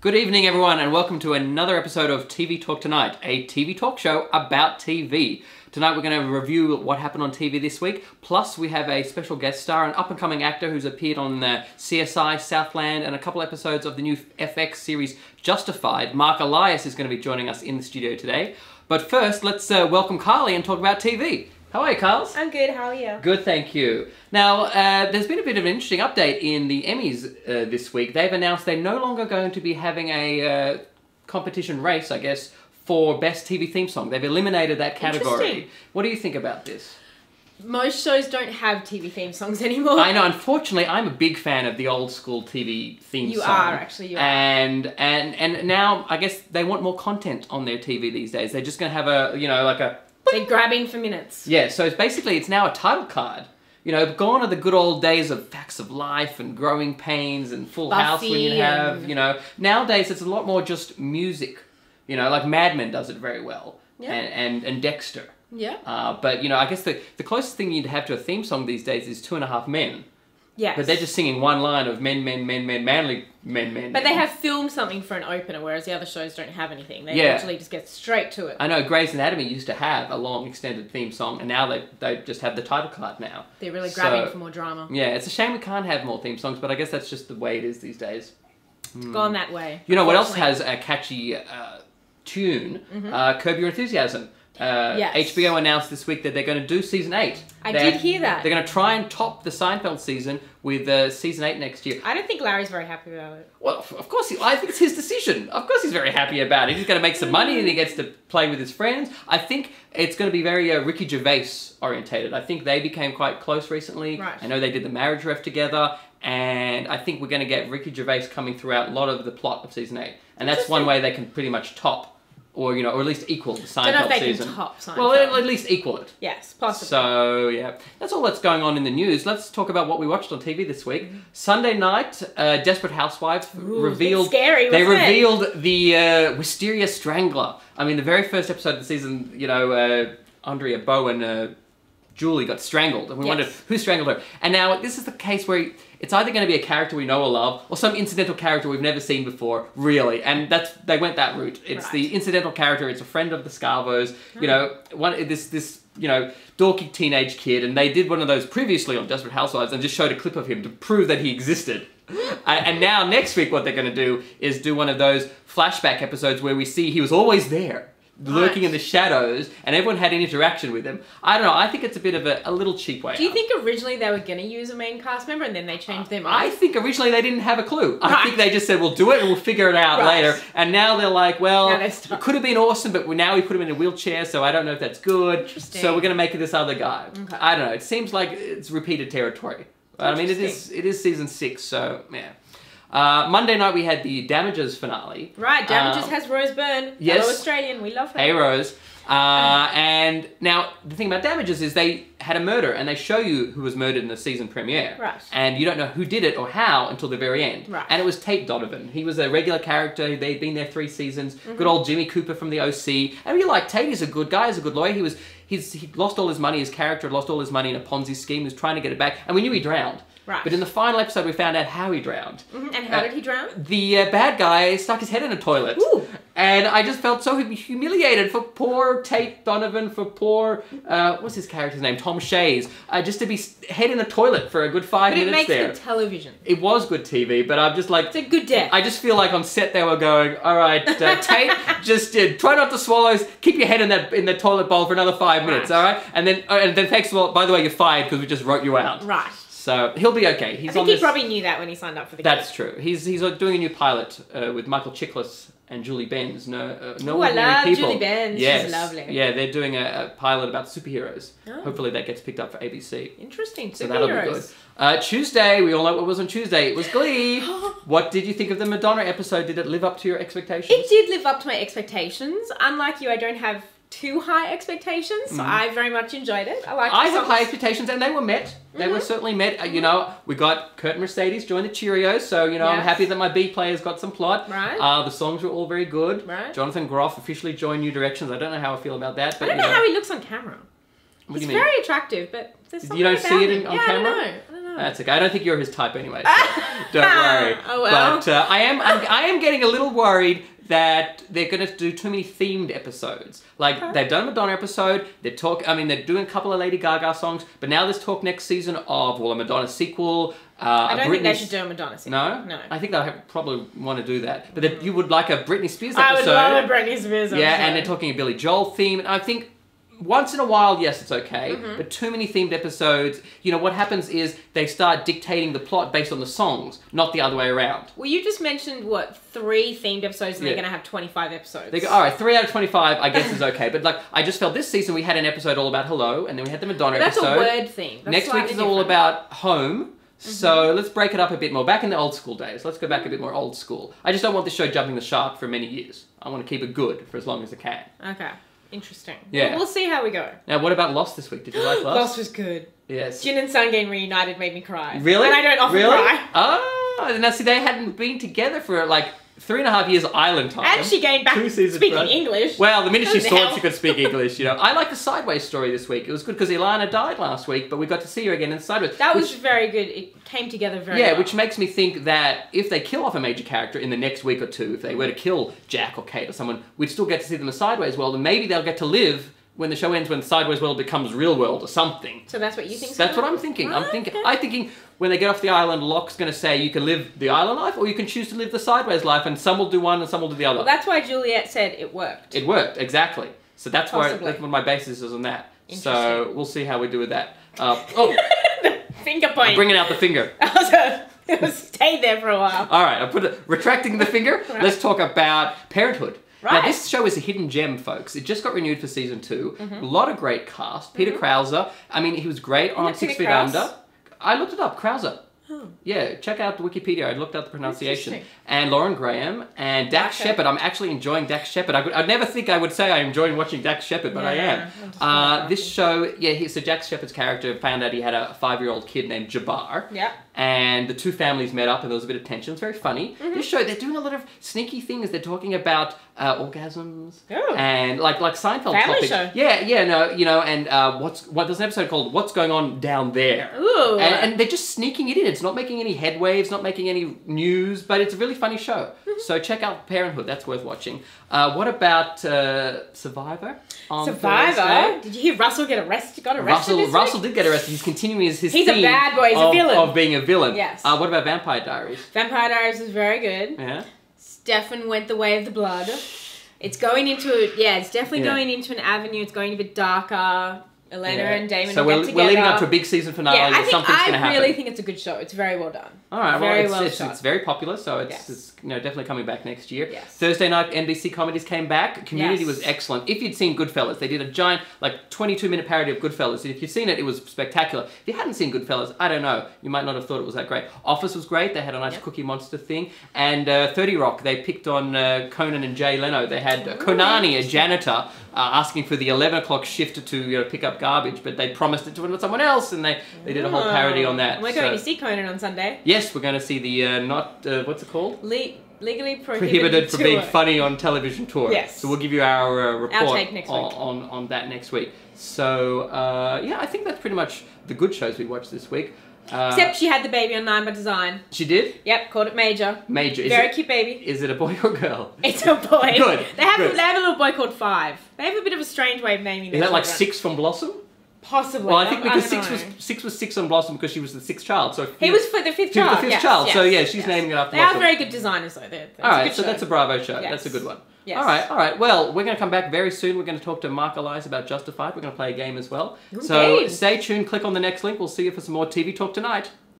Good evening, everyone, and welcome to another episode of TV Talk Tonight, a TV talk show about TV. Tonight we're going to review what happened on TV this week, plus we have a special guest star, an up-and-coming actor who's appeared on CSI, Southland, and a couple episodes of the new FX series Justified. Mark Elias is going to be joining us in the studio today. But first, let's welcome Carly and talk about TV. How are you, Carls? I'm good, how are you? Good, thank you. Now, there's been a bit of an interesting update in the Emmys this week. They've announced they're no longer going to be having a competition race, I guess, for Best TV Theme Song. They've eliminated that category. What do you think about this? Most shows don't have TV theme songs anymore. I know, unfortunately, I'm a big fan of the old school TV theme song. You are, actually, you are. And now, I guess, they want more content on their TV these days. They're just going to have a, you know, like a... They're grabbing for minutes. Yeah, so it's now a title card. You know, gone are the good old days of Facts of Life and Growing Pains and Full House when you have, you know. Nowadays, it's a lot more just music. You know, like Mad Men does it very well. Yeah. And Dexter. Yeah. But, you know, I guess the closest thing you'd have to a theme song these days is 2.5 Men. Yes. But they're just singing one line of men, manly men. But they have filmed something for an opener, whereas the other shows don't have anything. They literally just get straight to it. I know, Grey's Anatomy used to have a long extended theme song, and now they just have the title card now. They're really grabbing for more drama. Yeah, it's a shame we can't have more theme songs, but I guess that's just the way it is these days. It's gone that way. You know what else has a catchy tune? Curb Your Enthusiasm. Yes. HBO announced this week that they're going to do season 8. I did hear that. They're going to try and top the Seinfeld season with season 8 next year. I don't think Larry's very happy about it. Well, of course, I think it's his decision. Of course he's very happy about it. He's going to make some money and he gets to play with his friends. I think it's going to be very Ricky Gervais orientated. I think they became quite close recently. Right. I know they did The Marriage Ref together. And I think we're going to get Ricky Gervais coming throughout a lot of the plot of season 8. And that's one way they can pretty much top. Or, you know, or at least equal the Seinfeld season. Don't know if they can top Seinfeld. Well, at least equal it. Yes, possibly. So, yeah. That's all that's going on in the news. Let's talk about what we watched on TV this week. Sunday night, Desperate Housewives revealed... Scary, They revealed the Wisteria Strangler. I mean, the very first episode of the season, you know, Andrea Bowen... Julie got strangled, and we wondered who strangled her. And now this is the case where it's either going to be a character we know or love, or some incidental character we've never seen before, really. And they went that route. It's the incidental character. It's a friend of the Scarvos. You know, this you know, dorky teenage kid, and they did one of those previously on Desperate Housewives and just showed a clip of him to prove that he existed. And now next week, what they're going to do is do one of those flashback episodes where we see he was always there. Lurking in the shadows, and everyone had an interaction with him. I don't know, I think it's a bit of a little cheap way. Do you think originally they were going to use a main cast member and then they changed their mind? I think originally they didn't have a clue. I think they just said, we'll do it and we'll figure it out later. And now they're like, well, it could have been awesome, but now we put him in a wheelchair, so I don't know if that's good. Interesting. So we're going to make it this other guy. Okay. I don't know, it seems like it's repeated territory. I mean, it is season 6, so yeah. Monday night we had the Damages finale. Right, Damages has Rose Byrne. Yes. Hello Australian, we love her. Hey Rose. And now the thing about Damages is they had a murder and they show you who was murdered in the season premiere. Right. And you don't know who did it or how until the very end. Right. And it was Tate Donovan. He was a regular character. They'd been there 3 seasons. Good old Jimmy Cooper from the OC. And you like Tate, he's a good guy, he's a good lawyer. He lost all his money, his character had lost all his money in a Ponzi scheme. He was trying to get it back. And we knew he drowned. Right. But in the final episode, we found out how he drowned. And how did he drown? The bad guy stuck his head in a toilet. Ooh. And I just felt so humiliated for poor Tate Donovan, for poor, what's his character's name? Tom Shays. Just to be head in a toilet for a good 5 minutes there. But it makes good television. It was good TV, but I'm just like... It's a good death. I just feel like on set they were going, all right, Tate, just try not to swallow, keep your head in the toilet bowl for another 5 minutes, all right? And then thanks a lot, by the way, you're fired because we just wrote you out. Right. So he'll be okay. I think he probably knew that when he signed up for the game. That's true. He's doing a new pilot with Michael Chiklis and Julie Benz. No Ooh, I love people. Julie Benz. Yes. She's lovely. Yeah, they're doing a pilot about superheroes. Oh. Hopefully that gets picked up for ABC. Interesting. So that'll be good. Tuesday, we all know what was on Tuesday. It was Glee. What did you think of the Madonna episode? Did it live up to your expectations? It did live up to my expectations. Unlike you, I don't have too high expectations, so I very much enjoyed it. I have high expectations, and they were met. They were certainly met. You know, we got Kurt Mercedes join the Cheerios, so, you know, I'm happy that my B players got some plot. Right. The songs were all very good. Right. Jonathan Groff officially joined New Directions. I don't know how I feel about that. But, I don't know how he looks on camera. What do He's you mean? very attractive, but there's something You don't about see it him. on camera? I don't know. That's okay. I don't think you're his type anyway, so don't worry. Oh, well. But I am getting a little worried that they're going to do too many themed episodes. Like, they've done a Madonna episode, they're doing a couple of Lady Gaga songs, but now there's talk next season of, well, a Madonna sequel. I don't think they should do a Madonna sequel. No? No. I think they'll probably want to do that. But you would like a Britney Spears episode. I would love a Britney Spears episode. Yeah, and they're talking a Billy Joel theme. And I think once in a while, yes, it's okay. Mm-hmm. But too many themed episodes, what happens is they start dictating the plot based on the songs, not the other way around. Well, you just mentioned, 3 themed episodes, and they're going to have 25 episodes. They go, all right, 3 out of 25, I guess is okay. But I just felt this season we had an episode all about Hello, and then we had the Madonna That's episode. a word theme. Next week is all about Home. So let's break it up a bit more. Back in the old school days. Let's go back a bit more old school. I just don't want this show jumping the shark for many years. I want to keep it good for as long as I can. Okay. Interesting. Yeah. Well, we'll see how we go. Now, what about Lost this week? Did you like Lost? Lost was good. Yes. Jin and Sung getting reunited made me cry. Really? And I don't often cry. Oh, now see, they hadn't been together for 3.5 years island time. And she gained back 2 seasons speaking right? English. Well, the minute she Doesn't saw help. she could speak English, I like the Sideways story this week. It was good because Ilana died last week, but we got to see her again in Sideways. That was very good. It came together very well. Yeah, which makes me think that if they kill off a major character in the next week or two, if they were to kill Jack or Kate or someone, we'd still get to see them in the Sideways world, and maybe they'll get to live when the show ends, when the Sideways world becomes real world or something. So that's what you think? That's what I'm thinking. Oh, I'm thinking when they get off the island, Locke's going to say you can live the island life or you can choose to live the Sideways life, and some will do one and some will do the other. Well, that's why Juliet said it worked. It worked, exactly. So that's Possibly. that's what my basis is on that. So Interesting. we'll see how we do with that. The finger point. I'm bringing out the finger. It was stayed there for a while. All right, I put it retracting the finger. Right. Let's talk about Parenthood. Right. Now, this show is a hidden gem, folks. It just got renewed for season 2. Mm-hmm. A lot of great cast. Peter Krause. I mean, he was great on Isn't it 6 Peter Feet Krause? Under. I looked it up, Krause. Oh. Yeah, check out Wikipedia. I looked up the pronunciation. Interesting. And Lauren Graham and Dax Okay. Shepard. I'm actually enjoying Dax Shepard. I'd never think I would say I'm enjoying watching Dax Shepard, but I Yeah, am. This show, so Dax Shepard's character found out he had a 5-year-old kid named Jabbar. Yeah. And the two families met up and there was a bit of tension. It's very funny. Mm-hmm. This show, they're doing a lot of sneaky things. They're talking about orgasms Oh. and like Seinfeld Family topics. show. And there's an episode called What's Going On Down There. Ooh. And they're just sneaking it in. It's not making any headwaves, not making any news, but it's a really funny show. Mm-hmm. So check out Parenthood. That's worth watching. What about Survivor? On Survivor? Thursday? Did you hear Russell got arrested this Russell week? did get arrested. He's continuing his He's a theme bad boy. He's a villain. of being a villain. Yes. What about Vampire Diaries? Vampire Diaries is very good. Yeah. Stefan went the way of the blood. It's going into it's definitely going into an avenue. It's going a bit darker. Elena and Damon So will we're get together. leading up to a big season finale. Yeah, Something's going to happen. I really think it's a good show. It's very well done. All right, Very well, well it's shot. very popular, so it's, Yes. it's definitely coming back next year. Yes. Thursday night NBC comedies came back. Community Yes. was excellent. If you'd seen Goodfellas, they did a giant 22-minute parody of Goodfellas. If you've seen it, it was spectacular. If you hadn't seen Goodfellas, I don't know, you might not have thought it was that great. Office was great. They had a nice Cookie Monster thing. And 30 Rock, they picked on Conan and Jay Leno. They had Konani, a janitor, asking for the 11 o'clock shift to pick up garbage, but they promised it to someone else, and they did a whole parody on that. We're going to see Conan on Sunday. Yes, we're going to see the what's it called? Legally Prohibited for tour. being funny on television tour. Yes. So we'll give you our report take next week. on that next week. So I think that's pretty much the good shows we watched this week. Except she had the baby on 9 by Design. She did? Yep, called it Major. Major. Very cute baby. Is it a boy or girl? It's a boy. Good, They have good. a little boy called 5. They have a bit of a strange way of naming their Is that like children. 6 from Blossom? Possibly. Well, I think because don't know. 6 was 6 on Blossom because she was the 6th child. So He was for the 5th She was child. the fifth yes, child, so yes, she's yes. naming it after They are Blossom. very good designers, though. All right, so that's a Bravo show. Yes. That's a good one. Yes. All right. Well, we're going to come back very soon. We're going to talk to Mark Elias about Justified. We're going to play a game as well. Ooh, So games. stay tuned. Click on the next link. We'll see you for some more TV talk tonight.